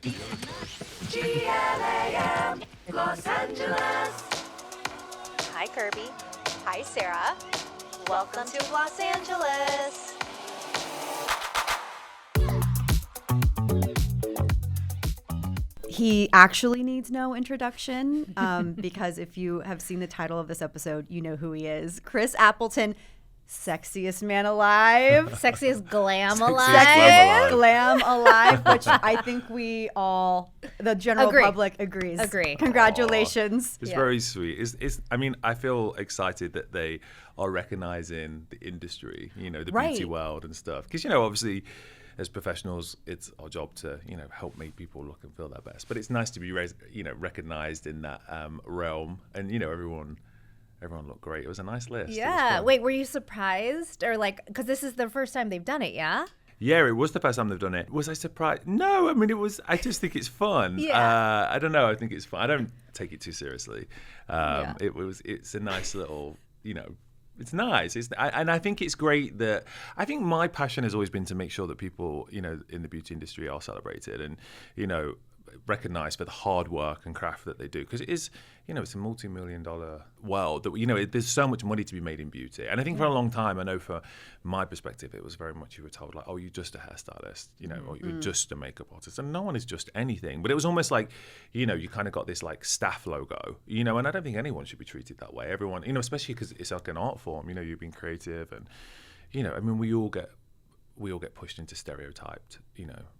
GLAM, Los Angeles. Hi, Kirby. Hi, Sarah. Welcome to Los Angeles. He actually needs no introduction because if you have seen the title of this episode, you know who he is. Chris Appleton, sexiest man alive. Sexiest glam Sexiest alive. Glam alive, which I think we all, the general Agree. public agrees. Agree. Congratulations. It's very sweet. I mean, I feel excited that they are recognizing the industry, the beauty world and stuff. Because, obviously, as professionals, it's our job to, help make people look and feel their best. But it's nice to be, recognized in that realm. And, everyone looked great. It was a nice list. Yeah. Wait, were you surprised? Or because this is the first time they've done it, yeah? Yeah, it was the first time they've done it. Was I surprised? No, I mean, I just think it's fun. Yeah. I don't know. I think it's fun. I don't take it too seriously. It's a nice little, it's nice. And I think it's great that, I think my passion has always been to make sure that people, in the beauty industry are celebrated and, recognized for the hard work and craft that they do. Because it is, it's a multi-million-dollar world that, there's so much money to be made in beauty. And I think for a long time, I know for my perspective, it was very much you were told like, oh, you're just a hairstylist, or you're just a makeup artist. And no one is just anything. But it was almost like, you kind of got this like staff logo, and I don't think anyone should be treated that way. Everyone, especially because it's like an art form, you've been creative and, I mean, we all get pushed into stereotyped,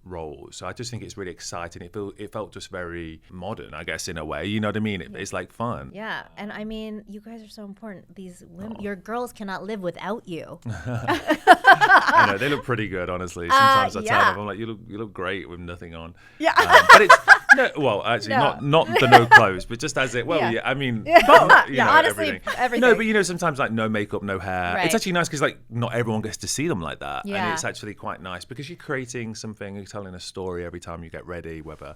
roles. So I just think it's really exciting. It felt just very modern, I guess, in a way. You know what I mean? It's like fun. Yeah. And I mean, you guys are so important. These women, your girls cannot live without you. I know, they look pretty good, honestly. Sometimes I tell them, I'm like, you look great with nothing on. Yeah. But it's, not the no clothes, but just as it, I mean, honestly, everything. No, but sometimes like no makeup, no hair. Right. It's actually nice because like not everyone gets to see them like that. Yeah. And it's actually quite nice because you're creating something, you're telling a story every time you get ready, whether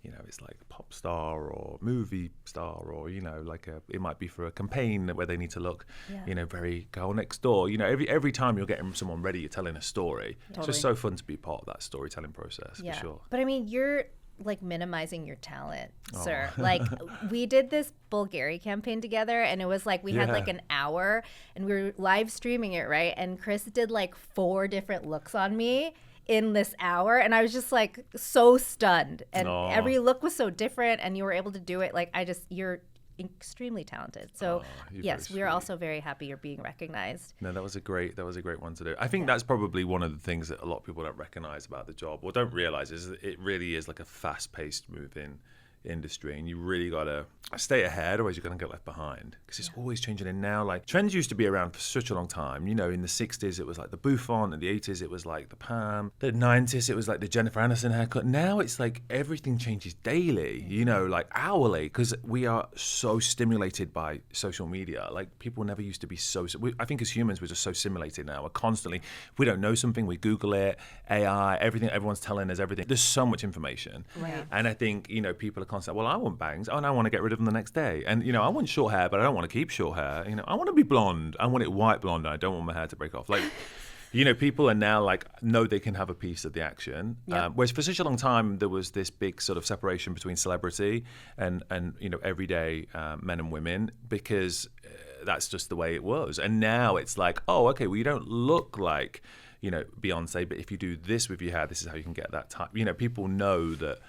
it's like a pop star or movie star or, it might be for a campaign where they need to look, very girl next door. Every time you're getting someone ready, you're telling a story. Totally. It's just so fun to be part of that storytelling process, for sure. But I mean, you're like minimizing your talent, sir. Like we did this Bulgari campaign together and it was like we had like an hour and we were live streaming it, right? And Chris did like 4 different looks on me in this hour and I was just like so stunned and every look was so different and you were able to do it like you're extremely talented. So yes, we are also very happy you're being recognized. No, that was a great one to do. I think that's probably one of the things that a lot of people don't recognize about the job or don't realize is that it really is like a fast-paced moving industry and you really gotta stay ahead, otherwise you're gonna get left behind because it's always changing. And now like trends used to be around for such a long time. In the 60s it was like the bouffant, in the 80s it was like the Pam, the 90s it was like the Jennifer Aniston haircut. Now it's like everything changes daily, like hourly, because we are so stimulated by social media. Like people never used to be I think as humans we're just so stimulated now. We're constantly, if we don't know something, we Google it, AI, everything, everyone's telling us everything. There's so much information. Right. And I think, people are constantly, well, I want bangs, and I want to get rid of them the next day. And, I want short hair, but I don't want to keep short hair. I want to be blonde. I want it white blonde. I don't want my hair to break off. Like, people are now like, know they can have a piece of the action. Yep. Whereas for such a long time, there was this big sort of separation between celebrity and everyday men and women because that's just the way it was. And now it's like, oh, okay, well, you don't look like, Beyonce, but if you do this with your hair, this is how you can get that type. People know that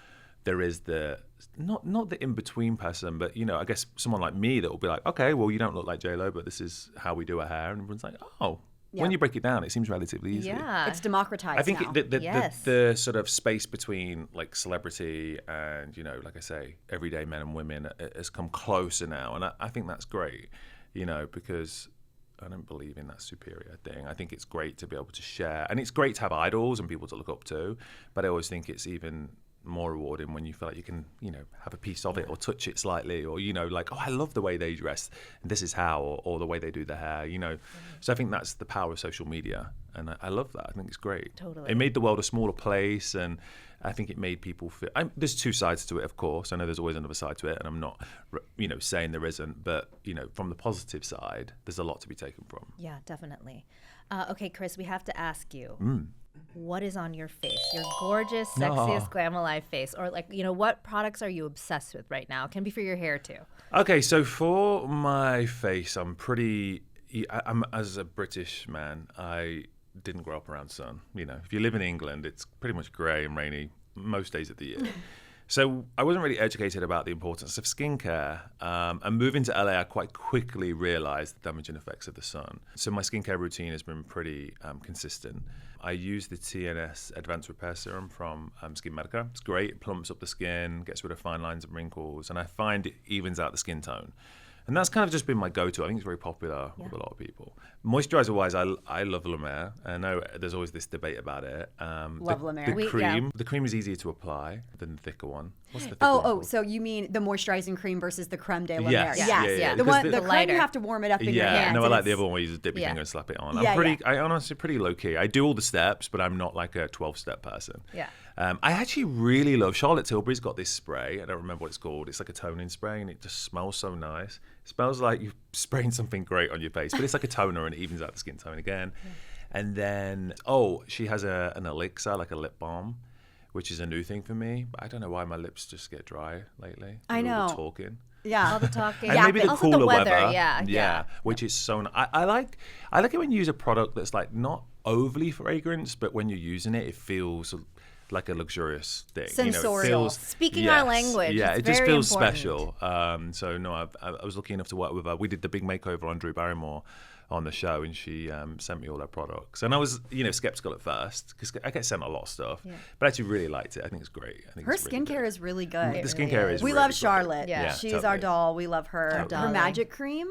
there is the not the in-between person, but I guess someone like me that will be like, okay, well, you don't look like J-Lo, but this is how we do our hair, and everyone's like, oh. Yeah. When you break it down, it seems relatively easy. Yeah, it's democratized. I think now. The sort of space between like celebrity and like I say, everyday men and women has come closer now, and I think that's great. Because I don't believe in that superior thing. I think it's great to be able to share, and it's great to have idols and people to look up to. But I always think it's even more rewarding when you feel like you can, have a piece of it or touch it slightly, or like, oh, I love the way they dress, and this is how, or the way they do the hair, So I think that's the power of social media, and I love that. I think it's great. Totally. It made the world a smaller place, and I think it made people feel. There's 2 sides to it, of course. I know there's always another side to it, and I'm not, saying there isn't. But from the positive side, there's a lot to be taken from. Yeah, definitely. Okay, Chris, we have to ask you. what is on your face? Your gorgeous, sexiest Glam Alive face. Or like, what products are you obsessed with right now? It can be for your hair too. Okay, so for my face, I'm as a British man, I didn't grow up around sun. If you live in England, it's pretty much grey and rainy most days of the year. So I wasn't really educated about the importance of skincare. And moving to LA, I quite quickly realized the damaging effects of the sun. So my skincare routine has been pretty consistent. I use the TNS Advanced Repair Serum from Skin Medica. It's great. It plumps up the skin, gets rid of fine lines and wrinkles, and I find it evens out the skin tone. And that's kind of just been my go-to. I think it's very popular with a lot of people. Moisturizer-wise, I love La Mer. I know there's always this debate about it. Love La Mer. The cream is easier to apply than the thicker one. What's the thicker one Oh, called? so you mean the moisturizing cream versus the creme de la Yes. Mer? Yeah. The Because cream lighter. you have to warm it up in your hands. No, I and like the it's- other one where you just dip your finger and slap it on. Yeah, I honestly pretty low key. I do all the steps, but I'm not like a 12-step person. Yeah. I actually really love Charlotte Tilbury's got this spray. I don't remember what it's called. It's like a toning spray, and it just smells so nice. It smells like you're spraying something great on your face, but it's like a toner, and it evens out the skin tone again. Yeah. And then, she has an elixir, like a lip balm, which is a new thing for me. But I don't know why my lips just get dry lately. I know. All the talking. Yeah. All the talking. And maybe the also cooler the weather. weather. Yeah. Which is so. I like it when you use a product that's like not overly fragrance, but when you're using it, it feels like a luxurious thing. Sensorial. Speaking our language. Yeah, it's it just very feels important. special. I was lucky enough to work with her. We did the big makeover on Drew Barrymore on the show, and she sent me all her products. And I was, skeptical at first because I get sent a lot of stuff, but I actually really liked it. I think it's great. Her skincare is really good. The skincare is We really love good. Charlotte. Yeah, She's totally. our doll. We love her. Her darling. magic cream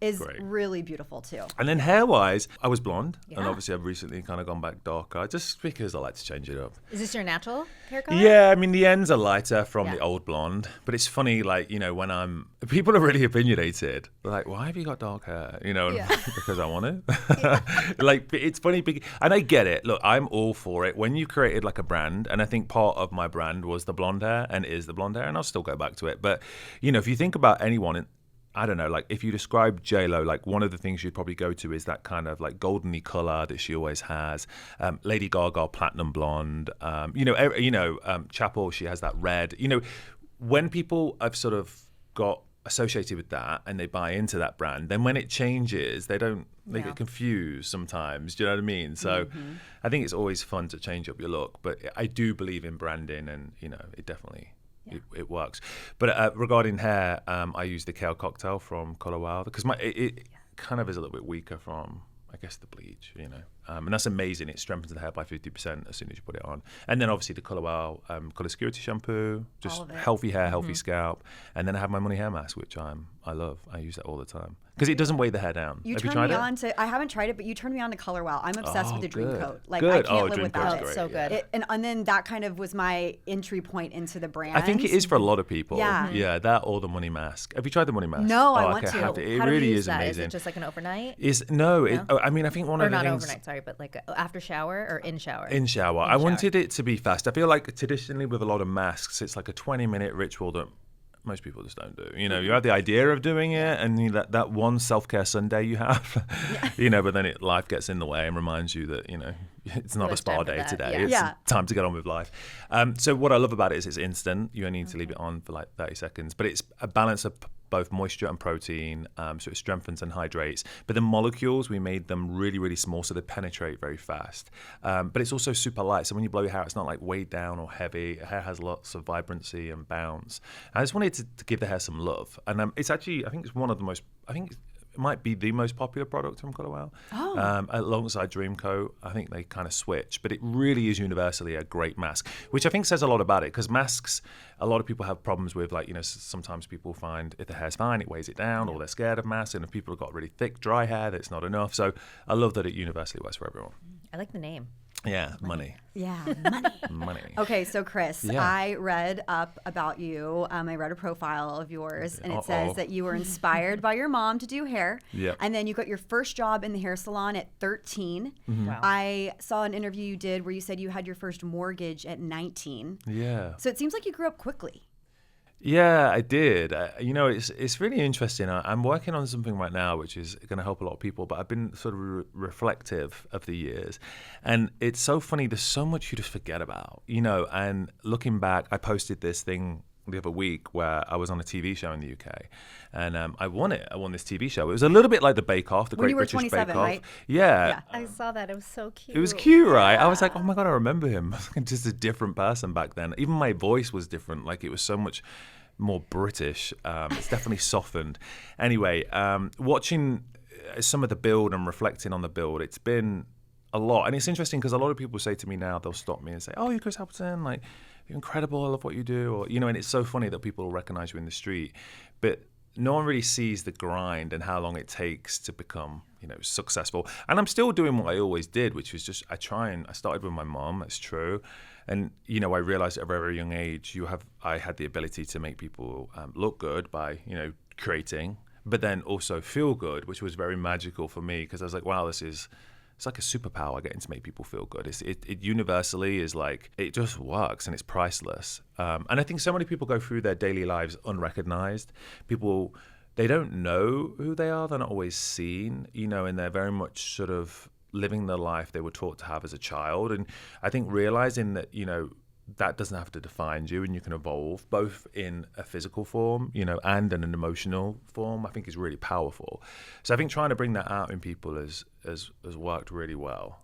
is great. really beautiful too. And then hair-wise, I was blonde, and obviously I've recently kind of gone back darker, just because I like to change it up. Is this your natural hair color? Yeah, I mean, the ends are lighter from the old blonde, but it's funny, like, when people are really opinionated. They're like, why have you got dark hair? Because I want it. Like, it's funny, and I get it. Look, I'm all for it. When you created like a brand, and I think part of my brand was the blonde hair and is the blonde hair, and I'll still go back to it. But, if you think about anyone, I don't know, like if you describe J-Lo, like one of the things you'd probably go to is that kind of like goldeny color that she always has. Lady Gaga, platinum blonde. Chapel, she has that red. When people have sort of got associated with that and they buy into that brand, then when it changes, they get confused sometimes. Do you know what I mean? So I think it's always fun to change up your look, but I do believe in branding, and it definitely. It works. But regarding hair, I use the Kale Cocktail from ColorWow because it kind of is a little bit weaker from, I guess, the bleach, and that's amazing. It strengthens the hair by 50% as soon as you put it on. And then obviously the ColorWow Color Security Shampoo, just healthy hair, healthy scalp. And then I have my Money Hair Mask, which I love. I use that all the time because it doesn't weigh the hair down. You have you turned tried me it? on to. I haven't tried it, but you turned me on to ColorWow. I'm obsessed with the Dream good. Coat. Like Good. I can't live Dream without Coat's it. great, So good. And then that kind of was my entry point into the brand. I think it is for a lot of people. Yeah. Yeah, that or the Money Mask. Have you tried the Money Mask? No, I Oh, want okay, to. have to. It How do we really use is that? amazing. Is it just like an overnight? I mean, I think one Or of the not things. overnight, sorry, but like after shower or in shower? In shower. I wanted it to be fast. I feel like traditionally with a lot of masks, it's like a 20-minute ritual that most people just don't do. You have the idea of doing it, and that one self-care Sunday you have, but then life gets in the way and reminds you that, it's not a It's spa time for day that, today. yeah. It's time to get on with life. So what I love about it is it's instant. You only need to leave it on for like 30 seconds, but it's a balance of both moisture and protein, so it strengthens and hydrates. But the molecules, we made them really, really small, so they penetrate very fast. But it's also super light, so when you blow your hair, it's not like weighed down or heavy. Hair has lots of vibrancy and bounce. I just wanted to give the hair some love, and it's actually, I think it's one of the most, it might be the most popular product from ColorWow. Alongside Dream Coat, I think they kind of switch, but it really is universally a great mask, which I think says a lot about it, because masks, a lot of people have problems with, like, sometimes people find if the hair's fine, it weighs it down, or they're scared of masks, and if people have got really thick, dry hair, that's not enough. So I love that it universally works for everyone. I like the name. Yeah, money. Yeah, Money. Okay, so Chris, Yeah. I read up about you. I read a profile of yours, and it says that you were inspired by your mom to do hair. Yep. And then you got your first job in the hair salon at 13. Wow. I saw an interview you did where you said you had your first mortgage at 19. Yeah. So it seems like you grew up quickly. Yeah, I did. It's really interesting. I'm working on something right now which is going to help a lot of people, but I've been sort of reflective of the years. And it's so funny. There's so much you just forget about, and looking back, I posted this thing the other week where I was on a TV show in the UK, and I won it. I won this TV show. It was a little bit like the Bake Off, the When Great you were British 27, Bake Off. right? Yeah. I saw that. It was so cute. It was cute, right? I was like, oh my God, I remember him. I was just a different person back then. Even my voice was different. Like, it was so much more British. It's definitely softened. Anyway, watching some of the build and reflecting on the build, it's been a lot. And it's interesting because a lot of people say to me now, they'll stop me and say, oh, you're Chris Appleton, like, you're incredible, I love what you do. Or, and it's so funny that people will recognize you in the street. But no one really sees the grind and how long it takes to become, successful. And I'm still doing what I always did, which was just, I started with my mom, that's true. And, I realized at a very, very young age, I had the ability to make people look good by, creating, but then also feel good, which was very magical for me because I was like, wow, it's like a superpower getting to make people feel good. It universally is like, it just works and it's priceless. And I think so many people go through their daily lives unrecognized. People, they don't know who they are. They're not always seen, and they're very much sort of living the life they were taught to have as a child. And I think realizing that, that doesn't have to define you and you can evolve both in a physical form, and in an emotional form, I think is really powerful. So I think trying to bring that out in people has worked really well.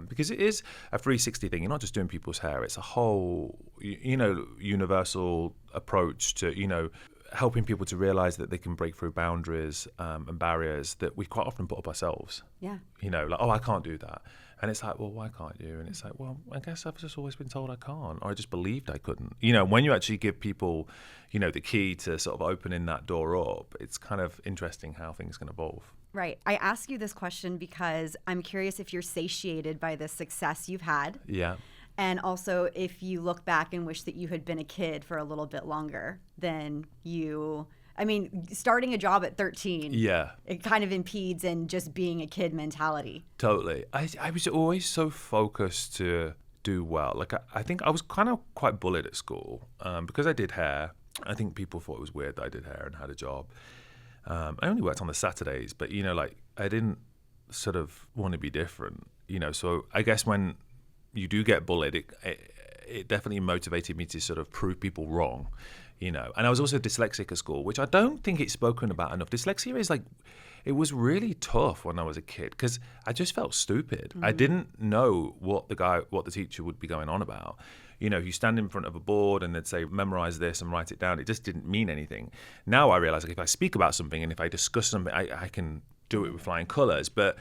Because it is a 360 thing. You're not just doing people's hair. It's a whole, universal approach to, helping people to realize that they can break through boundaries and barriers that we quite often put up ourselves. Yeah. Like, oh, I can't do that. And it's like, well, why can't you? And it's like, well, I guess I've just always been told I can't, or I just believed I couldn't. When you actually give people, the key to sort of opening that door up, it's kind of interesting how things can evolve. Right. I ask you this question because I'm curious if you're satiated by the success you've had. Yeah. And also if you look back and wish that you had been a kid for a little bit longer than you... starting a job at 13, yeah, it kind of impedes in just being a kid mentality. Totally. I was always so focused to do well. Like, I think I was kind of quite bullied at school because I did hair. I think people thought it was weird that I did hair and had a job. I only worked on the Saturdays, but, I didn't sort of want to be different, So I guess when you do get bullied, it definitely motivated me to sort of prove people wrong. And I was also dyslexic at school, which I don't think it's spoken about enough. Dyslexia is like, it was really tough when I was a kid because I just felt stupid. I didn't know what the teacher would be going on about. You stand in front of a board and they'd say, memorize this and write it down. It just didn't mean anything. Now I realize, like, if I speak about something and if I discuss something, I can do it with flying colors. But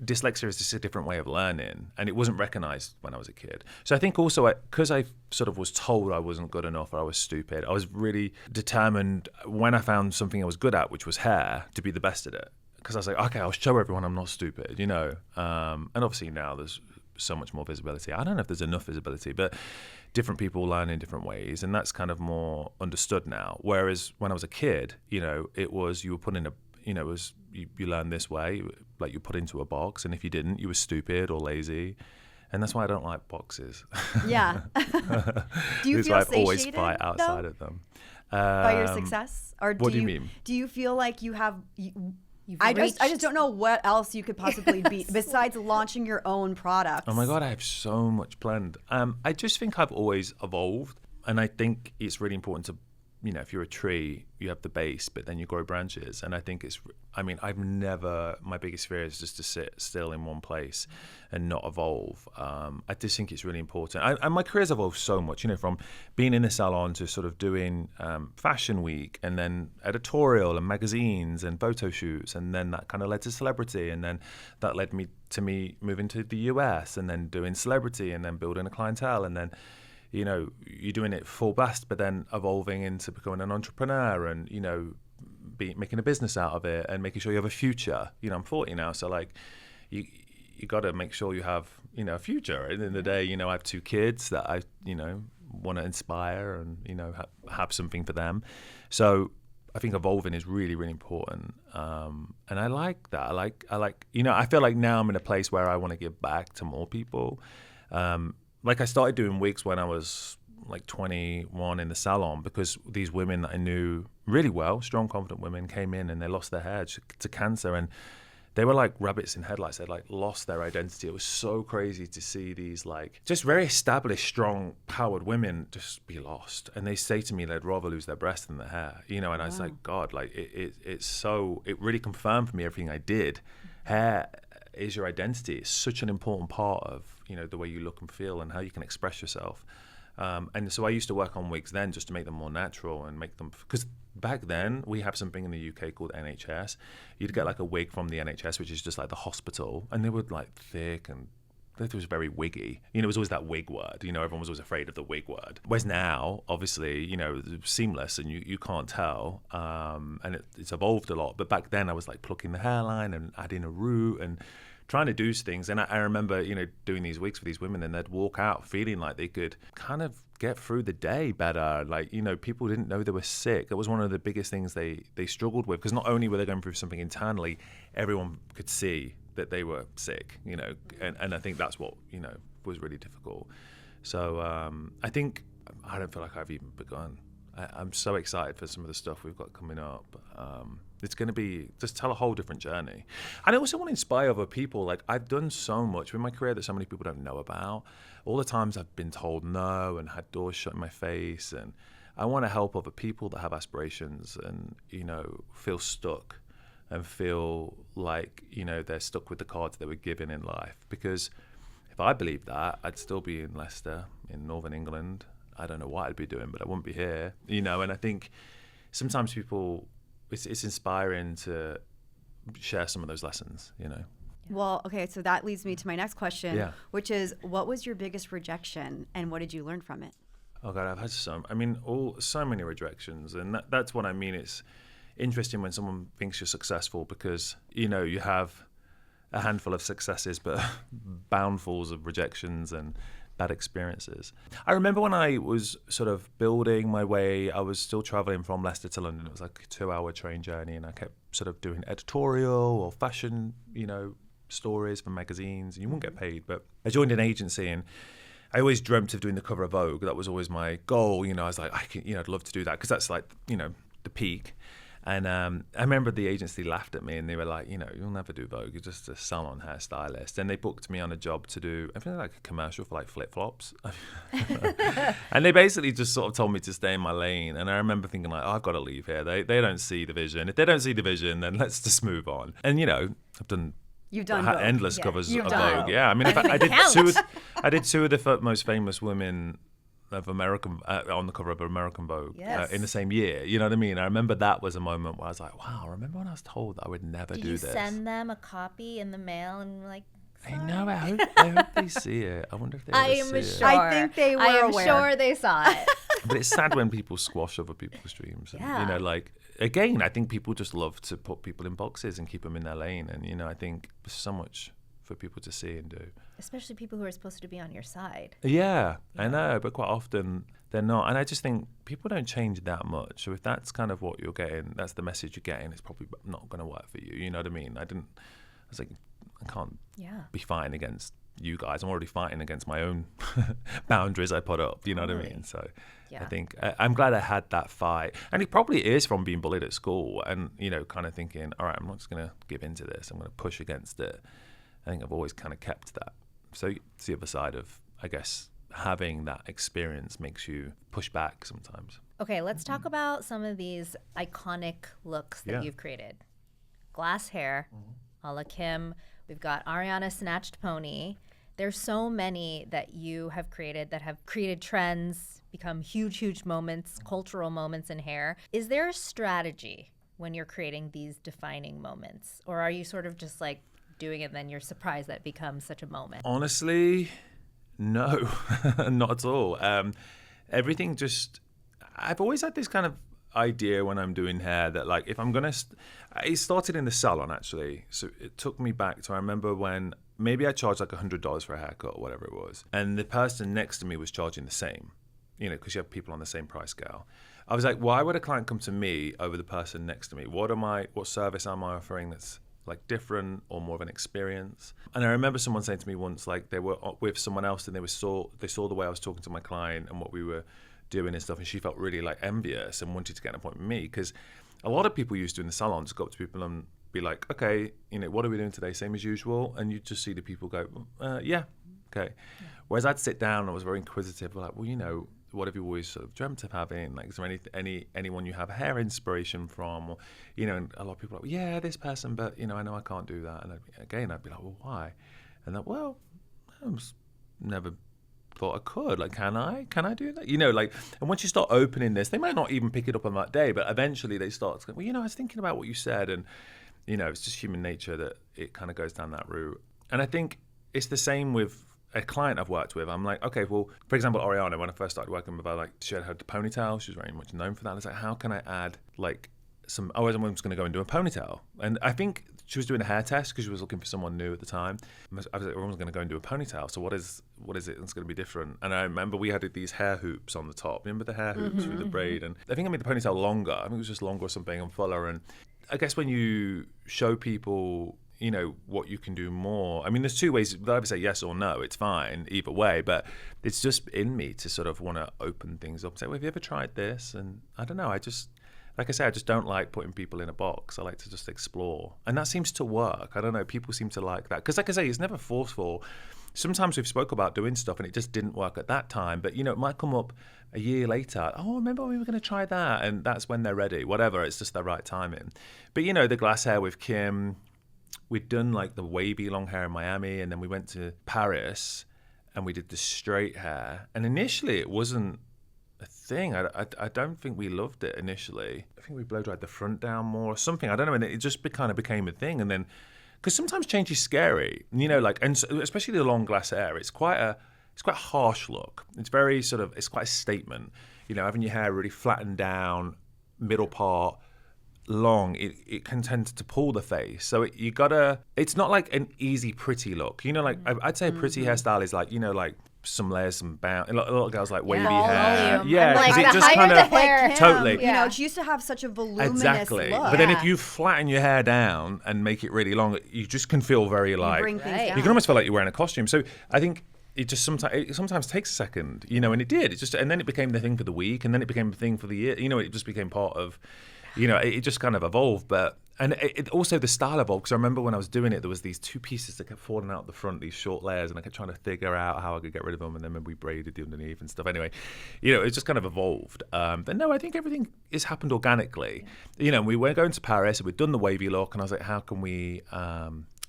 dyslexia is just a different way of learning, and it wasn't recognized when I was a kid. So I think also because I sort of was told I wasn't good enough or I was stupid, I was really determined when I found something I was good at, which was hair, to be the best at it. Because I was like, okay, I'll show everyone I'm not stupid, And obviously now there's so much more visibility. I don't know if there's enough visibility, but different people learn in different ways, and that's kind of more understood now. Whereas when I was a kid, it was you were put in a it was you learn this way, like you put into a box, and if you didn't, you were stupid or lazy, and that's why I don't like boxes. Yeah. Do you that's feel why I've satiated, always fight outside of them. By your success, or what do you mean? Do you feel like you have? I just don't know what else you could possibly be besides launching your own products. Oh my God, I have so much planned. I just think I've always evolved, and I think it's really important to. If you're a tree, you have the base, but then you grow branches. And I think my biggest fear is just to sit still in one place and not evolve. I just think it's really important. And my career's evolved so much, from being in the salon to sort of doing fashion week and then editorial and magazines and photo shoots. And then that kind of led to celebrity. And then that led me to moving to the US and then doing celebrity and then building a clientele. And then you're doing it full blast, but then evolving into becoming an entrepreneur and, making a business out of it and making sure you have a future. I'm 40 now, so like you got to make sure you have, a future. At the end of the day, I have 2 kids that I, want to inspire and, have something for them. So I think evolving is really, really important. And I like that. I like, I feel like now I'm in a place where I want to give back to more people. Like I started doing wigs when I was like 21 in the salon because these women that I knew really well, strong, confident women, came in and they lost their hair to cancer. And they were like rabbits in headlights. They'd like lost their identity. It was so crazy to see these like just very established, strong, powered women just be lost. And they say to me they'd rather lose their breast than their hair, you know. And I was like, God, like it really confirmed for me everything I did. Hair is your identity. It's such an important part of, you know, the way you look and feel and how you can express yourself. And so I used to work on wigs then just to make them more natural and make them, because back then we have something in the UK called NHS. You'd get like a wig from the NHS, which is just like the hospital, and they were like thick and it was very wiggy. You know, it was always that wig word. You know, everyone was always afraid of the wig word. Whereas now, obviously, you know, it's seamless and you can't tell. And it's evolved a lot. But back then I was like plucking the hairline and adding a root and trying to do things. And I remember, you know, doing these wigs for these women, and they'd walk out feeling like they could kind of get through the day better. Like, you know, people didn't know they were sick. That was one of the biggest things they struggled with, because not only were they going through something internally, everyone could see that they were sick, you know, and I think that's what, you know, was really difficult. So I think I don't feel like I've even begun. I'm so excited for some of the stuff we've got coming up. It's going to be just tell a whole different journey. And I also want to inspire other people. Like, I've done so much with my career that so many people don't know about. All the times I've been told no and had doors shut in my face. And I want to help other people that have aspirations and, you know, feel stuck and feel like, you know, they're stuck with the cards they were given in life. Because if I believed that, I'd still be in Leicester, in Northern England. I don't know what I'd be doing, but I wouldn't be here, you know. And I think sometimes people, it's inspiring to share some of those lessons, you know. Well, okay, so that leads me to my next question, which is, what was your biggest rejection and what did you learn from it? Oh God, I've had so many rejections, and that's what I mean. It's interesting when someone thinks you're successful because, you know, you have a handful of successes, but boundfuls of rejections and bad experiences. I remember when I was sort of building my way, I was still traveling from Leicester to London. It was like a 2-hour train journey, and I kept sort of doing editorial or fashion, you know, stories for magazines, and you wouldn't get paid. But I joined an agency, and I always dreamt of doing the cover of Vogue. That was always my goal. You know, I was like, I'd love to do that because that's like, you know, the peak. And I remember the agency laughed at me and they were like, you know, you'll never do Vogue. You're just a salon hairstylist. And they booked me on a job to do, I think like a commercial for like flip-flops. And they basically just sort of told me to stay in my lane. And I remember thinking like, oh, I've got to leave here. They don't see the vision. If they don't see the vision, then let's just move on. And, you know, You've done endless covers of Vogue. Vogue. Yeah, I mean, in fact, I did two of the most famous women of American on the cover of American Vogue in the same year. You know what I mean? I remember that was a moment where I was like, wow, remember when I was told that I would never do this? Did you send them a copy in the mail and like, I know, I hope they see it. I wonder if they ever see it. I think they were aware. I am sure they saw it. But it's sad when people squash other people's dreams. And, you know, like, again, I think people just love to put people in boxes and keep them in their lane. And, you know, I think there's so much for people to see and do. Especially people who are supposed to be on your side. Yeah, I know, but quite often they're not. And I just think people don't change that much. So if that's kind of what you're getting, that's the message you're getting, it's probably not going to work for you. You know what I mean? I was like, I can't be fighting against you guys. I'm already fighting against my own boundaries I put up. You know what I mean? So I think I'm glad I had that fight. And it probably is from being bullied at school and, you know, kind of thinking, all right, I'm not just going to give in to this. I'm going to push against it. I think I've always kind of kept that. So it's the other side of, I guess, having that experience makes you push back sometimes. Okay, let's talk about some of these iconic looks that you've created. Glass hair, a la Kim. We've got Ariana Snatched Pony. There's so many that you have created that have created trends, become huge moments, cultural moments in hair. Is there a strategy when you're creating these defining moments? Or are you sort of just like doing it and then you're surprised that it becomes such a moment? Honestly, no, not at all. Everything just, I've always had this kind of idea when I'm doing hair that like if I'm gonna it started in the salon actually, so it took me back to, I remember when maybe I charged like $100 for a haircut or whatever it was, and the person next to me was charging the same, you know, because you have people on the same price scale. I was like, why would a client come to me over the person next to me? What service am I offering that's like different or more of an experience. And I remember someone saying to me once, like they were with someone else and they saw the way I was talking to my client and what we were doing and stuff, and she felt really like envious and wanted to get an appointment with me, because a lot of people used to in the salon just go up to people and be like, okay, what are we doing today? Same as usual. And you just see the people go, yeah, okay. Yeah. Whereas I'd sit down and I was very inquisitive, like, well, what have you always sort of dreamt of having? Like, is there anyone you have hair inspiration from? Or, and a lot of people are like, yeah, this person, but, I know I can't do that. And I'd be like, well, why? And that, well, I was never thought I could. Like, can I do that? And once you start opening this, they might not even pick it up on that day, but eventually they start to go, well, I was thinking about what you said. And, it's just human nature that it kind of goes down that route. And I think it's the same with a client I've worked with. I'm like, okay, well, for example, Oriana, when I first started working with her, like, she had the ponytail. She was very much known for that. I was like, how can I add, like, everyone's going to go and do a ponytail. And I think she was doing a hair test because she was looking for someone new at the time. I was like, everyone's going to go and do a ponytail. So what is it that's going to be different? And I remember we had these hair hoops on the top. Remember the hair hoops with the braid? And I think I made the ponytail longer. I think it was just longer or something and fuller. And I guess when you show people, what you can do more. I mean, there's two ways. I would say yes or no. It's fine either way. But it's just in me to sort of want to open things up and say, well, have you ever tried this? And I don't know. Like I say, I just don't like putting people in a box. I like to just explore. And that seems to work. I don't know. People seem to like that. Because like I say, it's never forceful. Sometimes we've spoke about doing stuff and it just didn't work at that time. But, it might come up a year later. Oh, remember we were going to try that? And that's when they're ready. Whatever. It's just the right timing. But, the glass hair with Kim, we'd done like the wavy long hair in Miami. And then we went to Paris and we did the straight hair. And initially it wasn't a thing. I don't think we loved it initially. I think we blow dried the front down more or something. I don't know. And it just kind of became a thing. And then, because sometimes change is scary, and especially the long glass hair, it's quite a harsh look. It's very it's quite a statement. Having your hair really flattened down, middle part, long, it can tend to pull the face. So it's not like an easy, pretty look. I'd say a pretty hairstyle is like, some layers, some bound. A lot of girls like wavy hair. Yeah, like because the it just higher kind the of hair. totally. She used to have such a voluminous Exactly. look. But then if you flatten your hair down and make it really long, you just can feel very like bring things down. you can almost feel like you're wearing a costume. So I think it just sometimes takes a second, and it did. And then it became the thing for the week, and then it became the thing for the year. It just became part of, it just kind of evolved. But and it also the style evolved, because I remember when I was doing it, there was these two pieces that kept falling out the front, these short layers, and I kept trying to figure out how I could get rid of them. And then we braided the underneath and stuff. Anyway, it just kind of evolved. But no, I think everything has happened organically. We were going to Paris, and we'd done the wavy look, and I was like, how can we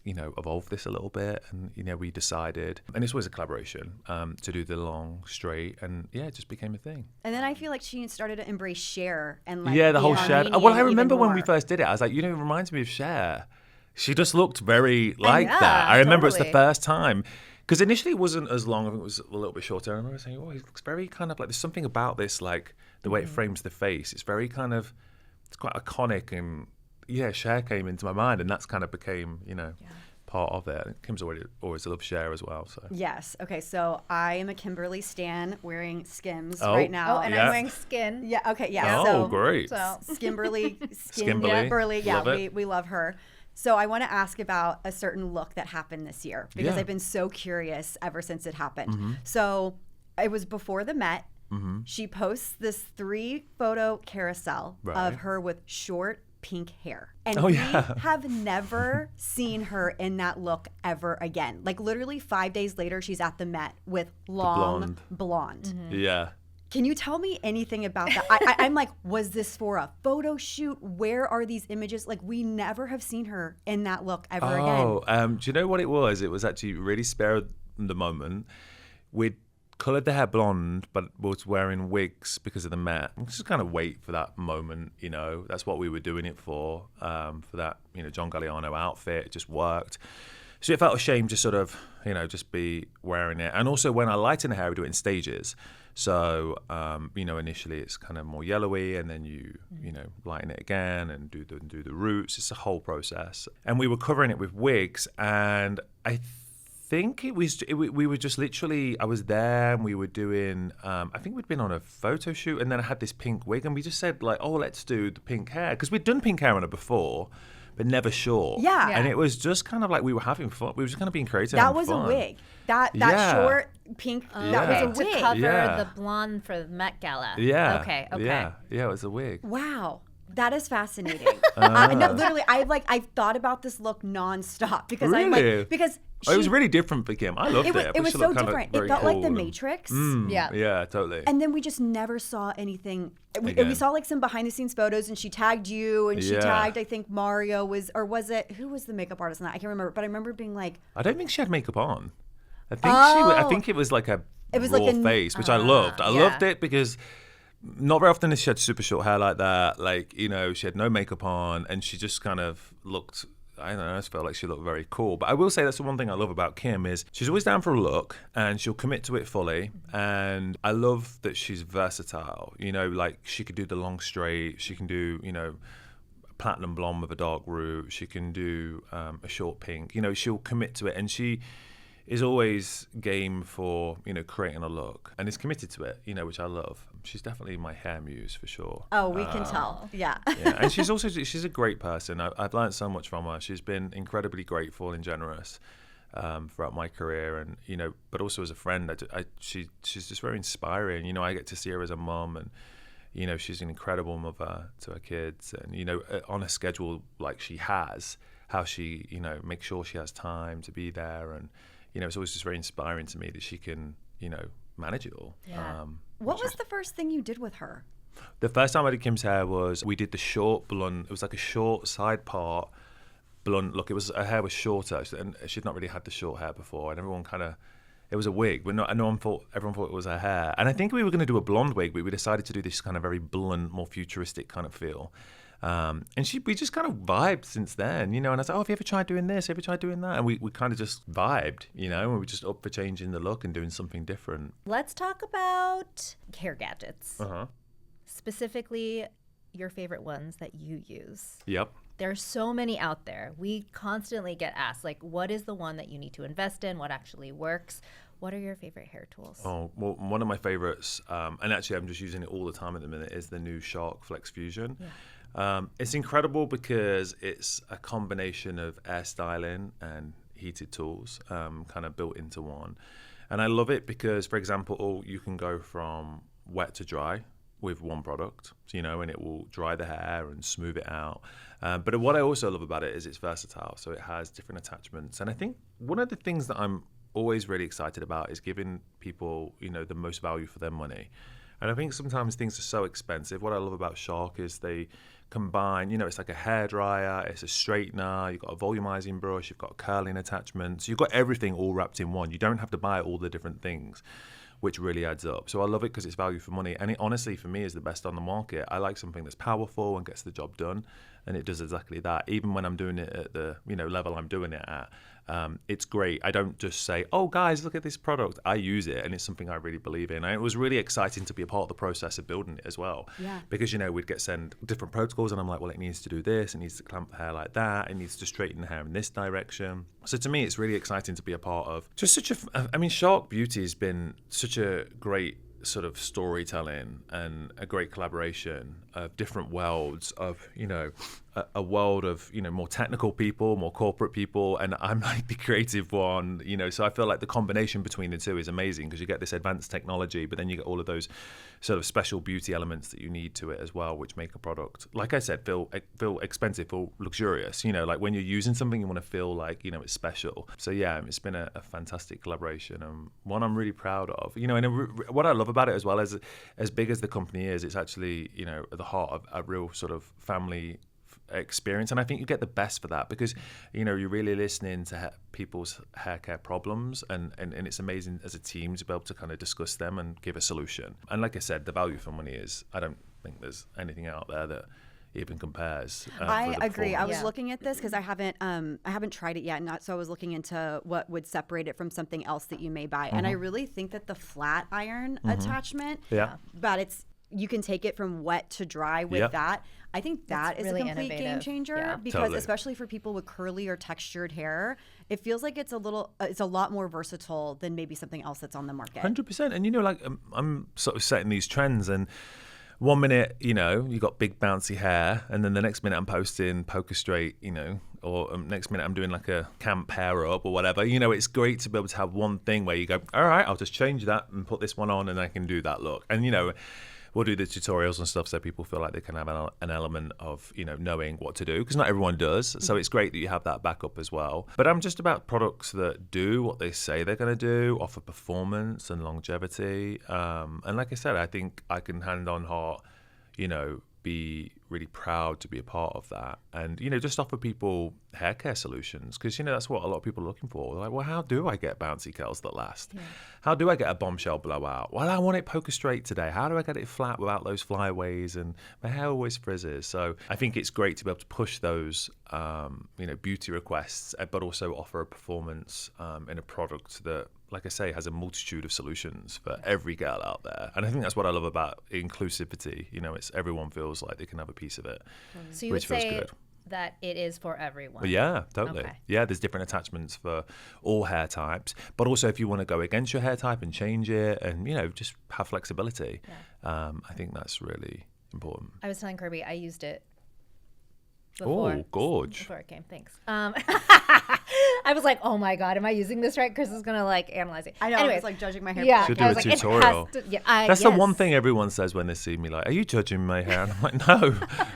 evolve this a little bit? And, we decided, and it's always a collaboration, to do the long straight, and it just became a thing. And then I feel like she started to embrace Cher and the whole Cher. Well, I remember when we more. first did it, I was like, it reminds me of Cher. She just looked very like that. I remember it's the first time. Because initially it wasn't as long, I think it was a little bit shorter. I remember saying, he looks very kind of like, there's something about this, like the way it frames the face. It's very kind of, it's quite iconic, and Cher came into my mind, and that's kind of became, part of it. Kim's always loved Cher as well. So yes. Okay. So I am a Kimberly stan wearing Skims right now. Oh, and I'm wearing Skin. Yeah. Okay. Yeah. Oh, so, great. So Skimberly. Skimberly. Yeah. Love We love her. So I want to ask about a certain look that happened this year, because I've been so curious ever since it happened. Mm-hmm. So it was before the Met. Mm-hmm. She posts this 3-photo carousel of her with short pink hair. And we have never seen her in that look ever again. Like literally 5 days later, she's at the Met with long blonde. Mm-hmm. Yeah. Can you tell me anything about that? I'm like, was this for a photo shoot? Where are these images? Like, we never have seen her in that look ever again. Do you know what it was? It was actually really spare of the moment. We'd coloured the hair blonde, but was wearing wigs because of the Met. Just kind of wait for that moment, That's what we were doing it for that, John Galliano outfit. It just worked. So it felt a shame to sort of, just be wearing it. And also when I lighten the hair, we do it in stages. So, initially it's kind of more yellowy, and then you lighten it again and do the roots. It's a whole process. And we were covering it with wigs, and I think we were just literally, I was there and we were doing, I think we'd been on a photo shoot, and then I had this pink wig, and we just said like, oh, let's do the pink hair. Because we'd done pink hair on her before, but never short. Yeah. And it was just kind of like we were having fun. We were just kind of being creative. That and was fun. a wig. That Yeah. short pink, that was a To wig. cover Yeah. the blonde for the Met Gala. Yeah. Okay. Yeah, it was a wig. Wow. That is fascinating. No, literally, I've thought about this look nonstop because I'm Really? like, because It was really different for Kim. I loved it. it was so different. It felt like The Matrix. Yeah, totally. And then we just never saw anything. We Again. saw like some behind the scenes photos, and she tagged you, and she Yeah. tagged, I think Mario was who was the makeup artist on that? I can't remember, but I remember being like, I don't think she had makeup on. I think it was like a It was raw like a- face, which I loved. I yeah. loved it because not very often does she had super short hair like that. Like, you know, she had no makeup on, and she just kind of looked, I don't know, I just felt like she looked very cool. But I will say that's the one thing I love about Kim is she's always down for a look, and she'll commit to it fully. And I love that she's versatile. You know, like she could do the long straight, she can do, you know, platinum blonde with a dark root, she can do a short pink. You know, she'll commit to it, and she is always game for, you know, creating a look, and is committed to it, you know, which I love. She's definitely my hair muse for sure. oh, we can tell. Yeah. Yeah, and she's a great person. I've learned so much from her. She's been incredibly grateful and generous throughout my career, and you know, but also as a friend. She's just very inspiring. You know, I get to see her as a mum, and you know, she's an incredible mother to her kids, and you know, on a schedule like she has, how she, you know, makes sure she has time to be there, and you know, it's always just very inspiring to me that she can, you know, manage it all. Yeah. What was the first thing you did with her? The first time I did Kim's hair was we did the short blunt. It was like a short side part blunt look. Her hair was shorter, and she'd not really had the short hair before, and everyone kind of, it was a wig, but everyone thought it was her hair. And I think we were going to do a blonde wig, but we decided to do this kind of very blunt, more futuristic kind of feel. And we just kind of vibed since then, you know, and I was like, oh, have you ever tried doing this? Have you ever tried doing that? And we kind of just vibed, you know, and we were just up for changing the look and doing something different. Let's talk about hair gadgets. Uh-huh. Specifically, your favorite ones that you use. Yep. There's so many out there. We constantly get asked, like, what is the one that you need to invest in? What actually works? What are your favorite hair tools? Oh, well, one of my favorites, and actually I'm just using it all the time at the minute, is the new Shark Flex Fusion. Yeah. It's incredible because it's a combination of air styling and heated tools kind of built into one. And I love it because, for example, you can go from wet to dry with one product, you know, and it will dry the hair and smooth it out. But what I also love about it is it's versatile. So it has different attachments. And I think one of the things that I'm always really excited about is giving people, you know, the most value for their money. And I think sometimes things are so expensive. What I love about Shark is they combine, you know, it's like a hairdryer, it's a straightener, you've got a volumizing brush, you've got curling attachments, you've got everything all wrapped in one. You don't have to buy all the different things, which really adds up. So I love it because it's value for money. And it honestly, for me, is the best on the market. I like something that's powerful and gets the job done. And it does exactly that. Even when I'm doing it at the, you know, level I'm doing it at, it's great. I don't just say, oh, guys, look at this product. I use it, and it's something I really believe in. And it was really exciting to be a part of the process of building it as well. Yeah. Because, you know, we'd get sent different protocols, and I'm like, well, it needs to do this. It needs to clamp the hair like that. It needs to straighten the hair in this direction. So to me, it's really exciting to be a part of just I mean, Shark Beauty has been such a great sort of storytelling and a great collaboration of different worlds of, you know, a world of, you know, more technical people, more corporate people, and I'm like the creative one, you know, so I feel like the combination between the two is amazing because you get this advanced technology, but then you get all of those sort of special beauty elements that you need to it as well, which make a product, like I said, feel expensive, feel luxurious, you know, like when you're using something, you want to feel like, you know, it's special. So yeah, it's been a fantastic collaboration and one I'm really proud of, you know, and what I love about it as well as big as the company is, it's actually, you know, at the heart of a real sort of family experience, and I think you get the best for that because, you know, you're really listening to people's hair care problems, and it's amazing as a team to be able to kind of discuss them and give a solution. And like I said, the value for money is, I don't think there's anything out there that even compares. I agree. I was Yeah. looking at this because I haven't tried it yet, so I was looking into what would separate it from something else that you may buy, and I really think that the flat iron attachment, Yeah. but you can take it from wet to dry with Yep. that. I think that is really a complete game innovative. changer Yeah. because Totally. especially for people with curly or textured hair, it feels like it's a lot more versatile than maybe something else that's on the market. 100%. And you know, like I'm sort of setting these trends, and 1 minute, you know, you got big bouncy hair, and then the next minute I'm posting poker straight, you know, or next minute I'm doing like a camp hair up or whatever. You know, it's great to be able to have one thing where you go, all right, I'll just change that and put this one on and I can do that look. And, you know, we'll do the tutorials and stuff so people feel like they can have an element of, you know, knowing what to do, because not everyone does. So it's great that you have that backup as well. But I'm just about products that do what they say they're going to do, offer performance and longevity. And like I said, I think I can hand on heart, you know, be really proud to be a part of that, and you know, just offer people hair care solutions, because you know that's what a lot of people are looking for. They're like, well, how do I get bouncy curls that last? How do I get a bombshell blowout? Well, I want it poker straight today. How do I get it flat without those flyaways? And my hair always frizzes. So I think it's great to be able to push those you know, beauty requests, but also offer a performance in a product that, like I say, has a multitude of solutions for every girl out there. And I think that's what I love about inclusivity. You know, it's everyone feels like they can have a piece of it, So you which would feels say good. that it is for everyone. But yeah, totally. Okay. Yeah, there's different attachments for all hair types. But also if you want to go against your hair type and change it and, you know, just have flexibility, I think that's really important. I was telling Kirby I used it before. Oh, gorge. Before it came, thanks. I was like, oh my God, am I using this right? Chris is going to like analyze it. I know. Anyways, It's like judging my hair. yeah, Should do I a was tutorial. Like, it has to, That's the one yes. thing everyone says when they see me, like, are you judging my hair? And I'm like, no.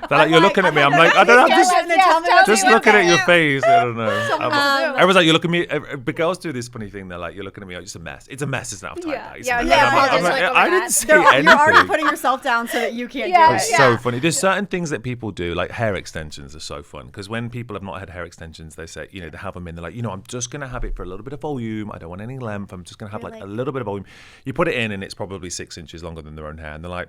They're like, you're looking at me. I'm like, I don't know. Yes, I'm yes, tell me what just you looking want. at your face. I don't know. do. Everyone's like, you're looking at me. But girls do this funny thing. They're like, you're looking at me. Oh, it's a mess. It's a mess. It's not time. Yeah. It's Yeah, a mess. yeah, And I'm apologize, like, like, oh my I didn't God. say You're anything. already putting yourself down so that you can't Yeah. do it. It's so funny. There's certain things that people do, like hair extensions are so fun, because when people have not had hair extensions, they say, you know, they have them in, they're like, you know, I'm just going to have it for a little bit of volume. I don't want any length. I'm just going to have like a little bit of volume. You put it in and it's probably 6 inches longer than their own hair. And they're like,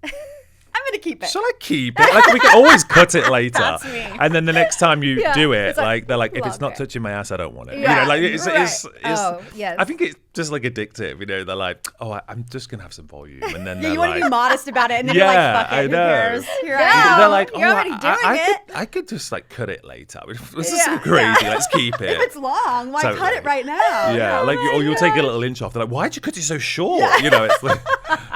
I'm going to keep it. shall I keep it? Like, we can always cut it later. That's me. And then the next time you do it, it's like, like they're like, if it's not longer. touching my ass, I don't want it. Yeah, You know, like it's Oh, yes. I think it's just like addictive. You know, they're like, oh, I'm just gonna have some volume, and then they're You want to like, be modest about it, and then Yeah, you're like, fuck it, I who know. cares? Here I Yeah. am. they're like, you're already I doing it. I could just like cut it later. This is Yeah. so crazy. Let's keep it. If it's long, why cut Totally. it right now? Yeah, like you'll take a little inch off. They're like, why'd you cut it so short? You know, it's like,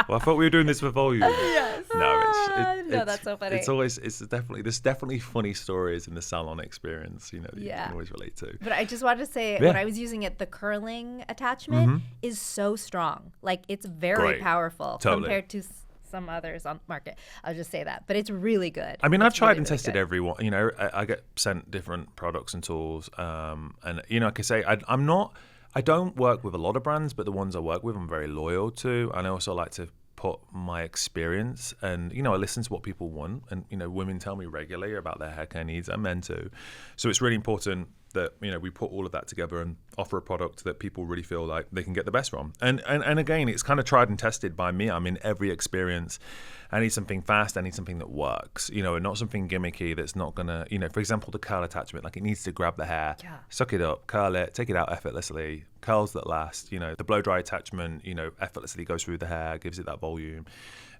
well, I thought we were doing this for volume. Yes. No, that's so funny. There's definitely funny stories in the salon experience, you know, that you Yeah. can always relate to. But I just wanted to say, Yeah. when I was using it, the curling attachment is so strong. Like, it's very Great. powerful Totally. compared to some others on the market. I'll just say that. But it's really good. I mean, I've It's tried really, and really tested good. every one. You know, I get sent different products and tools, and you know, like I say, I don't work with a lot of brands, but the ones I work with, I'm very loyal to, and I also like to put my experience, and you know, I listen to what people want, and you know, women tell me regularly about their hair care needs, and men too. So it's really important that, you know, we put all of that together and offer a product that people really feel like they can get the best from. And again, it's kind of tried and tested by me. I mean, every experience, I need something fast, I need something that works, you know, and not something gimmicky that's not gonna, you know, for example, the curl attachment, like it needs to grab the hair, suck it up, curl it, take it out effortlessly, curls that last, you know, the blow dry attachment, you know, effortlessly goes through the hair, gives it that volume.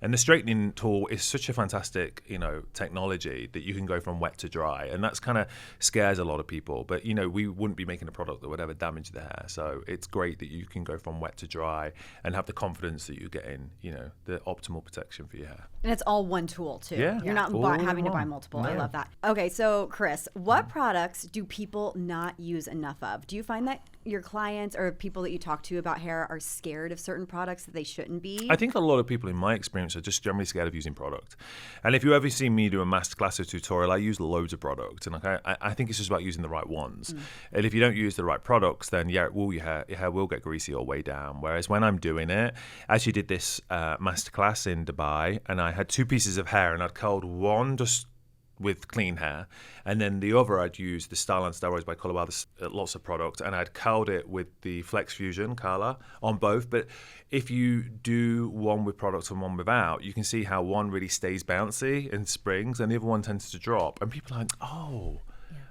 And the straightening tool is such a fantastic, you know, technology that you can go from wet to dry. And that's kind of scares a lot of people. But, you know, we wouldn't be making a product that would ever damage the hair. So it's great that you can go from wet to dry and have the confidence that you're getting, you know, the optimal protection for your hair. And it's all one tool, too. Yeah. You're not All in having to buy one. multiple. I No. love that. Okay, so Chris, what products do people not use enough of? Do you find that your clients or people that you talk to about hair are scared of certain products that they shouldn't be? I think a lot of people in my experience are just generally scared of using product. And if you ever see me do a masterclass or tutorial, I use loads of product. And like I think it's just about using the right ones. And if you don't use the right products, then yeah, your hair will get greasy or way down. Whereas when I'm doing it, I actually did this masterclass in Dubai, and I had 2 pieces of hair, and I'd curled one just with clean hair, and then the other I'd used the Styling Steroids by ColorWow, lots of product, and I'd curled it with the Flex Fusion color on both. But if you do one with product and one without, you can see how one really stays bouncy and springs, and the other one tends to drop. And people are like, oh,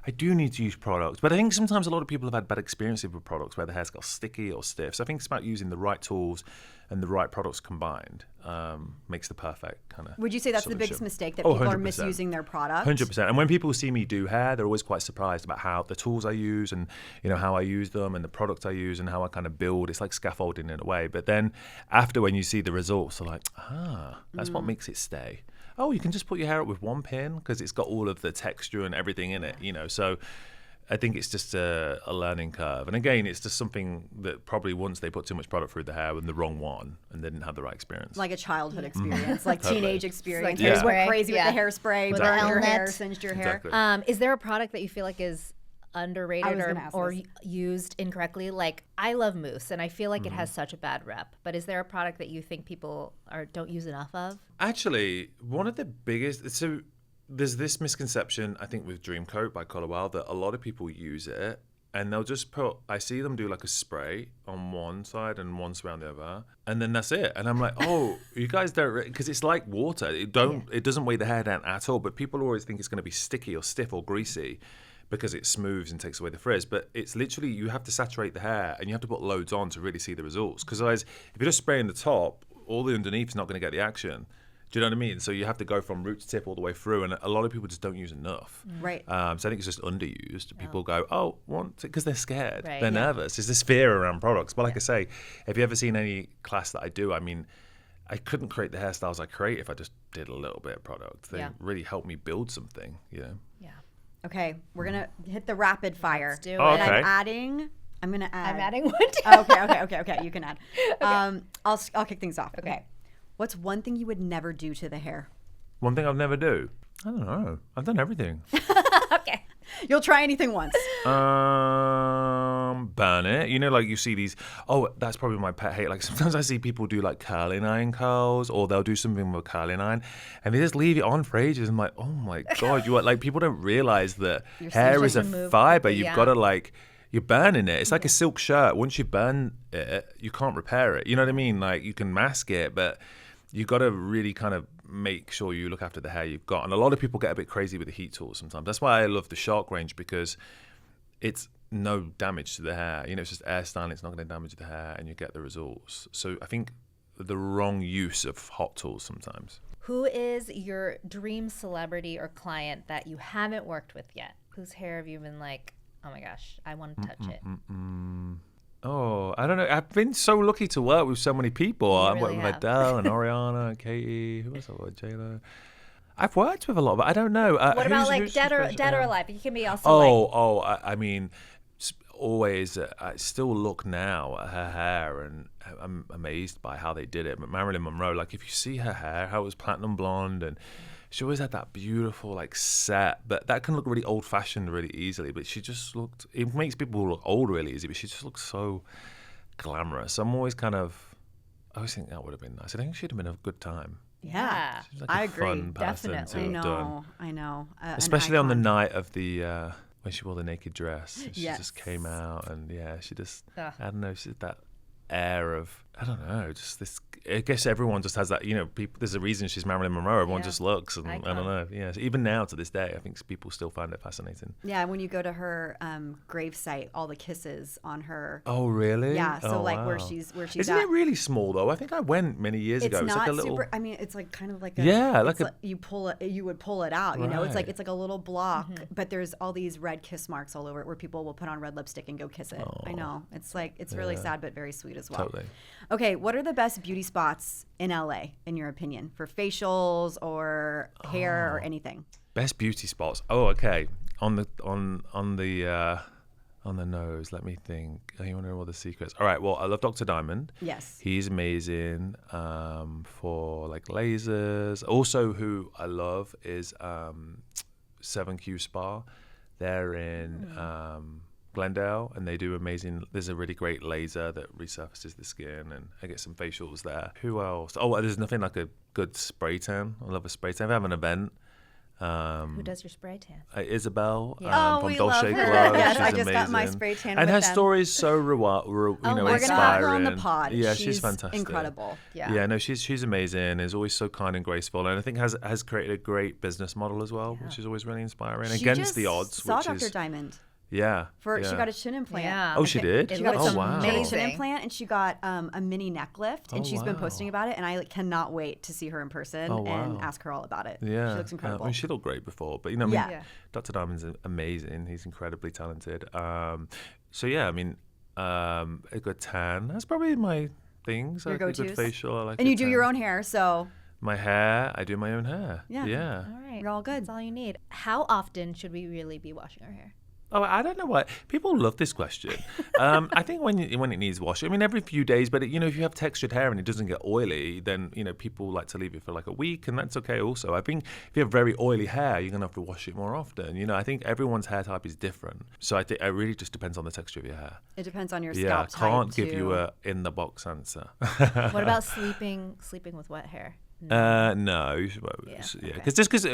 I do need to use products. But I think sometimes a lot of people have had bad experiences with products where the hair's got sticky or stiff. So I think it's about using the right tools and the right products combined makes the perfect kind of. Would you say that's the solution. biggest mistake, that people are 100%. misusing their product? 100%. And when people see me do hair, they're always quite surprised about how the tools I use and how I use them and the products I use and how I kind of build. It's like scaffolding in a way. But then after, when you see the results, they're like, that's what makes it stay. Oh, you can just put your hair up with one pin because it's got all of the texture and everything in it, So I think it's just a learning curve. And again, it's just something that probably once they put too much product through the hair and the wrong one and they didn't have the right experience. Like a childhood experience, like Totally. teenage experience. Like You just went hairspray. crazy with the hairspray, With burned the your hair, helmet. singed your hair. Exactly. Is there a product that you feel like is I underrated was gonna ask or this. used incorrectly? Like, I love mousse, and I feel like it has such a bad rep. But is there a product that you think people don't use enough of? Actually, one of the biggest, so there's this misconception, I think, with Dream Coat by ColorWow that a lot of people use it and they'll just I see them do like a spray on one side and one spray on the other, and then that's it. And I'm like, oh, you guys don't, because it's like water. It doesn't weigh the hair down at all, but people always think it's going to be sticky or stiff or greasy because it smooths and takes away the frizz. But it's literally, you have to saturate the hair and you have to put loads on to really see the results. Because otherwise, if you're just spraying the top, all the underneath is not going to get the action. Do you know what I mean? So you have to go from root to tip all the way through, and a lot of people just don't use enough. Right. So I think it's just underused. People go, because they're scared. Right. They're nervous. There's this fear around products. But like I say, have you ever seen any class that I do? I mean, I couldn't create the hairstyles I create if I just did a little bit of product. They really helped me build something, Yeah. Okay, we're gonna hit the rapid fire. Let's do it. Oh, And okay. I'm gonna add. I'm adding one too. Okay. You can add. I'll kick things off. Okay. What's one thing you would never do to the hair? One thing I'll never do. I don't know. I've done everything. Okay. You'll try anything once. Burn it. Like you see these. Oh, that's probably my pet hate. Like sometimes I see people do like curling iron curls, or they'll do something with curling iron, and they just leave it on for ages. I'm like, oh my god, like people don't realize that hair is a fiber. You've got to you're burning it. It's like a silk shirt. Once you burn it, you can't repair it. You know what I mean? Like you can mask it, but you got to really kind of make sure you look after the hair you've got. And a lot of people get a bit crazy with the heat tools sometimes. That's why I love the Shark range, because it's no damage to the hair. It's just air styling. It's not going to damage the hair, and you get the results. So I think the wrong use of hot tools sometimes. Who is your dream celebrity or client that you haven't worked with yet? Whose hair have you been like, oh my gosh, I want to touch it? Oh, I don't know. I've been so lucky to work with so many people. I've really worked with have. Adele and Ariana and Katie. Who else have I worked with? J-Lo. I've worked with a lot, but I don't know. What about like who's dead or special? alive? You can be also I mean, always, I still look now at her hair and I'm amazed by how they did it. But Marilyn Monroe, like if you see her hair, how it was platinum blonde, and she always had that beautiful like set, but that can look really old fashioned really easily. But she just looked, it makes people look old really easy, but she just looks so glamorous. I'm always I always think that would have been nice. I think she'd have been a good time. Yeah, She's like I a agree. fun person Definitely. to have done. I know. Especially on the night of the when she wore the naked dress. She Yes. just came out, and she just Ugh. I don't know, she had that air of, I don't know, just this. I guess everyone just has that. People. There's a reason she's Marilyn Monroe. Everyone just looks, and I don't know. Yeah, so even now to this day, I think people still find it fascinating. Yeah, when you go to her grave site, all the kisses on her. Oh really? Yeah, so Oh, like where wow. she's Isn't at. it really small though? I think I went many years It's ago. not It's like a little. super. I mean, it's like kind of like a. Yeah, like it's a- you pull it. You would pull it out. It's like Right. a little block, but there's all these red kiss marks all over it where people will put on red lipstick and go kiss it. I know. It's like it's really sad but very sweet as well. Totally. Okay, what are the best beauty spots in LA in your opinion for facials or hair or anything? Best beauty spots. Oh, okay. On the nose. Let me think. You want to know all the secrets? All right. Well, I love Dr. Diamond. Yes. He's amazing for like lasers. Also, who I love is 7Q Spa. They're in Glendale, and they do amazing. There's a really great laser that resurfaces the skin, and I get some facials there. Who else? Oh, there's nothing like a good spray tan. I love a spray tan. If I have an event, Who does your spray tan? Isabel Oh, from we Dolce love her. Glow. Yes, She's I just got my amazing. spray tan And with her them. story is so We're inspiring. gonna have her on the pod. Yeah, she's fantastic. Incredible. Yeah, no, she's amazing. Is always so kind and graceful, and I think has created a great business model as well, which is always really inspiring She against just the odds. saw which Dr. is Diamond. yeah. She got a chin implant. Yeah. Oh, she did. It She got looks a, wow. she got a chin amazing. implant, and she got a mini neck lift, and Oh, she's been wow. posting about it, and I cannot wait to see her in person Oh, and wow. ask her all about it. Yeah, She looks incredible. I mean, she looked great before, but I mean, Yeah. Dr. Diamond's amazing. He's incredibly talented. So yeah, I mean, a good tan. That's probably my things. I Your like a good go-tos? facial. I like And a you do tan. your own hair, so My hair. I do my own hair. Yeah. Yeah. All right. You're all good. That's all you need. How often should we really be washing our hair? Oh, I don't know why people love this question. I think when it needs washing, I mean, every few days. But if you have textured hair and it doesn't get oily, then people like to leave it for like a week, and that's okay. Also, I think if you have very oily hair, you're gonna have to wash it more often. I think everyone's hair type is different, so I think it really just depends on the texture of your hair. it depends on your Yeah, I scalp type can't give too. you a in the box answer. What about sleeping with wet hair? No, Yeah, because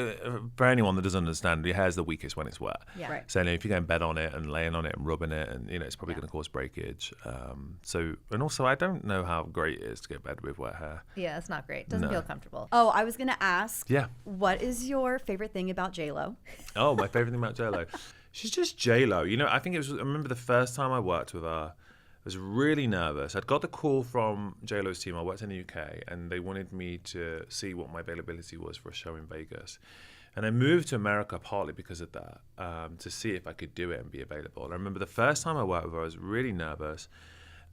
for anyone that doesn't understand, your hair's the weakest when it's wet. Yeah. Right. So if you go in bed on it and laying on it and rubbing it, and it's probably going to cause breakage. And also I don't know how great it is to get bed with wet hair. Yeah, it's not great. Doesn't No. feel comfortable. Oh, I was gonna ask. Yeah. What is your favorite thing about J-Lo? Oh, my favorite thing about J-Lo. She's just J-Lo. I think I remember the first time I worked with her, I was really nervous. I'd got the call from J-Lo's team. I worked in the UK, and they wanted me to see what my availability was for a show in Vegas. And I moved to America partly because of that, to see if I could do it and be available. And I remember the first time I worked with her, I was really nervous.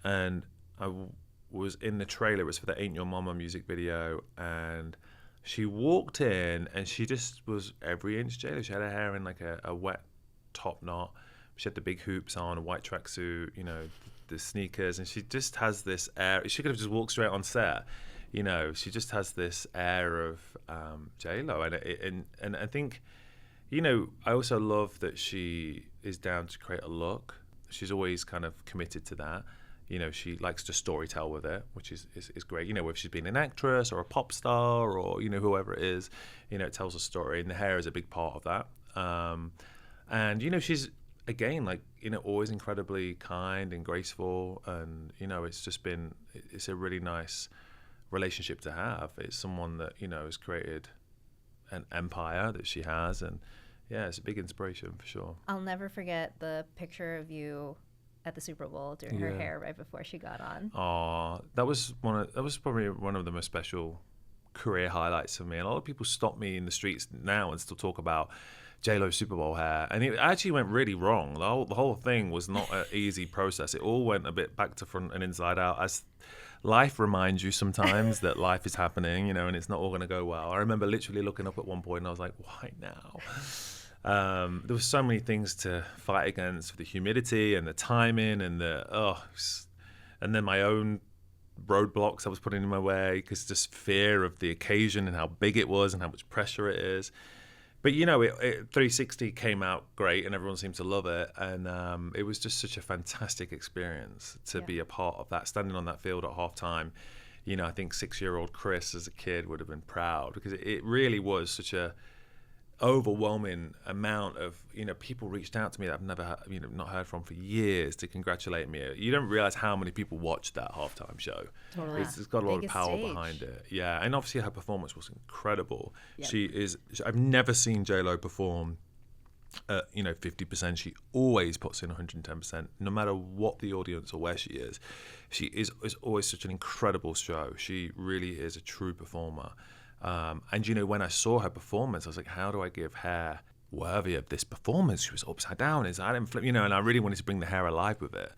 And I was in the trailer. It was for the Ain't Your Mama music video. And she walked in, and she just was every inch J-Lo. She had her hair in like a wet top knot. She had the big hoops on, a white tracksuit, the sneakers, and she just has this air. She could have just walked straight on set. She just has this air of J-Lo, and I think, I also love that she is down to create a look. She's always kind of committed to that. She likes to storytell with it, which is great. Whether she's been an actress or a pop star or whoever it is, it tells a story, and the hair is a big part of that. And she's again, always incredibly kind and graceful, and it's a really nice relationship to have. It's someone that has created an empire that she has, and yeah, it's a big inspiration for sure. I'll never forget the picture of you at the Super Bowl doing her hair right before she got on. That was probably one of the most special career highlights for me. And a lot of people stop me in the streets now and still talk about J-Lo's Super Bowl hair, and it actually went really wrong. The whole thing was not an easy process. It all went a bit back to front and inside out, as life reminds you sometimes that life is happening, and it's not all going to go well. I remember literally looking up at one point and I was like, why now? There were so many things to fight against, the humidity and the timing and and then my own roadblocks I was putting in my way, because just fear of the occasion and how big it was and how much pressure it is. But 360 came out great, and everyone seemed to love it, and it was just such a fantastic experience to be a part of that, standing on that field at halftime. I think 6-year-old Chris as a kid would have been proud, because it really was such a overwhelming amount of people reached out to me that I've never not heard from for years to congratulate me. You don't realize how many people watched that halftime show. Totally. It's got a lot of Biggest power stage. behind it. Yeah, and obviously her performance was incredible. I've never seen J-Lo perform at 50%. She always puts in 110%, no matter what the audience or where she is. She is always such an incredible show. She really is a true performer. And when I saw her performance, I was like, how do I give hair worthy of this performance? She was upside down, inside and flip, and I really wanted to bring the hair alive with it,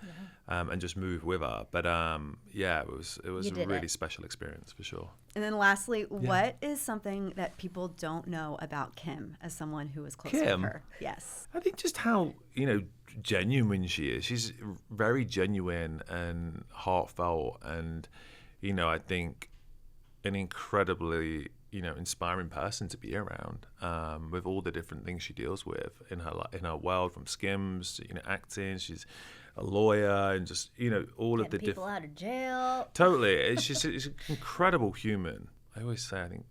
and just move with her. But it was a really special experience for sure. And then lastly, what is something that people don't know about Kim as someone who is close Kim? with her? Yes. I think just how genuine she is. She's very genuine and heartfelt, and I think an incredibly inspiring person to be around, with all the different things she deals with in her world, from Skims to acting. She's a lawyer, and just all of the Getting people out of jail. Totally, it's an incredible human. I always say, I think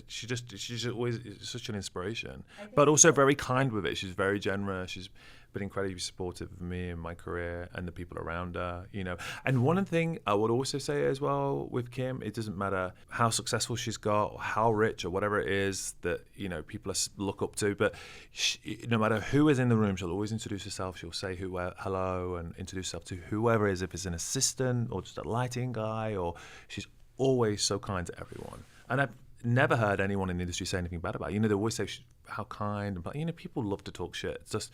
she's always such an inspiration, but also very kind with it. She's very generous. She's been incredibly supportive of me and my career and the people around her, you know. And one thing I would also say as well with Kim, it doesn't matter how successful she's got or how rich or whatever it is that, you know, people look up to, but no matter who is in the room, she'll always introduce herself. She'll say hello and introduce herself to whoever it is, if it's an assistant or just a lighting guy, or she's always so kind to everyone. And I've never heard anyone in the industry say anything bad about it. You know, they always say how kind, but, you know, people love to talk shit. It's just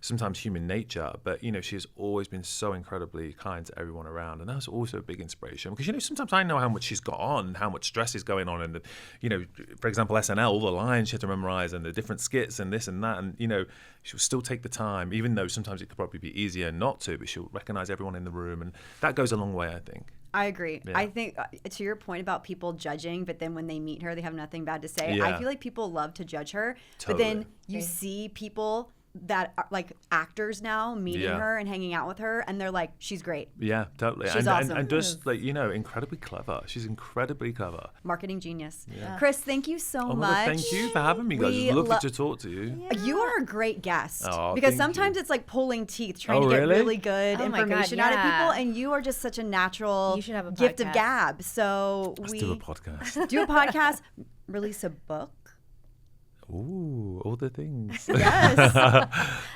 sometimes human nature, but, you know, she has always been so incredibly kind to everyone around, and that's also a big inspiration, because, you know, sometimes I know how much she's got on, how much stress is going on, and, you know, for example, SNL, all the lines she had to memorize and the different skits and this and that, and, you know, she'll still take the time, even though sometimes it could probably be easier not to, but she'll recognize everyone in the room, and that goes a long way, I think. I agree. Yeah. I think to your point about people judging, but then when they meet her, they have nothing bad to say. Yeah. I feel like people love to judge her, Totally. but then you see people that are like actors now meeting her and hanging out with her, and they're like, she's great. Yeah, totally. She's awesome. And just, like, you know, incredibly clever. She's incredibly clever. Marketing genius. Yeah. Chris, thank you so much. Thank you for having me, guys. We It's lovely to talk to you. You are a great guest, Oh, because thank sometimes you. it's like pulling teeth trying to get really? really good Oh my God, information out of people, yeah. and you are just such a natural You should have a gift of podcast. gab. So Let's we do a podcast. do a podcast, release a book. Ooh, all the things. Yes.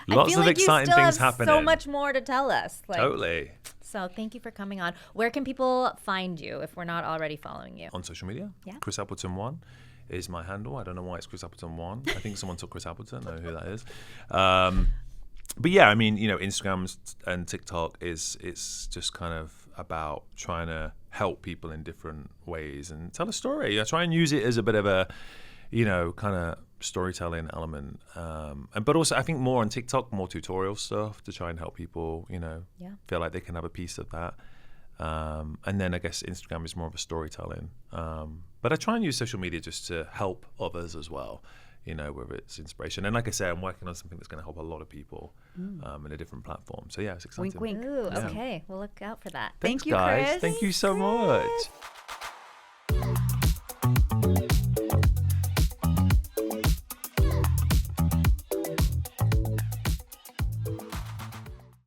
Lots of exciting things happening. So much more to tell us. Like, Totally. So thank you for coming on. Where can people find you if we're not already following you? On social media, Yeah. Chris Appleton 1 is my handle. I don't know why it's Chris Appleton 1. I think someone took Chris Appleton. I don't know who that is. But yeah, I mean, you know, Instagram and TikTok it's just kind of about trying to help people in different ways and tell a story. I try and use it as a bit of a, you know, kind of storytelling element, but also I think more on TikTok, more tutorial stuff to try and help people, you know, feel like they can have a piece of that. And then I guess Instagram is more of a storytelling. But I try and use social media just to help others as well, you know, whether it's inspiration. And like I say, I'm working on something that's going to help a lot of people in a different platform. So yeah, it's exciting. Wink, wink. Ooh, Yeah. okay. We'll look out for that. Thank Thanks, you, guys. Chris. Thank you so much.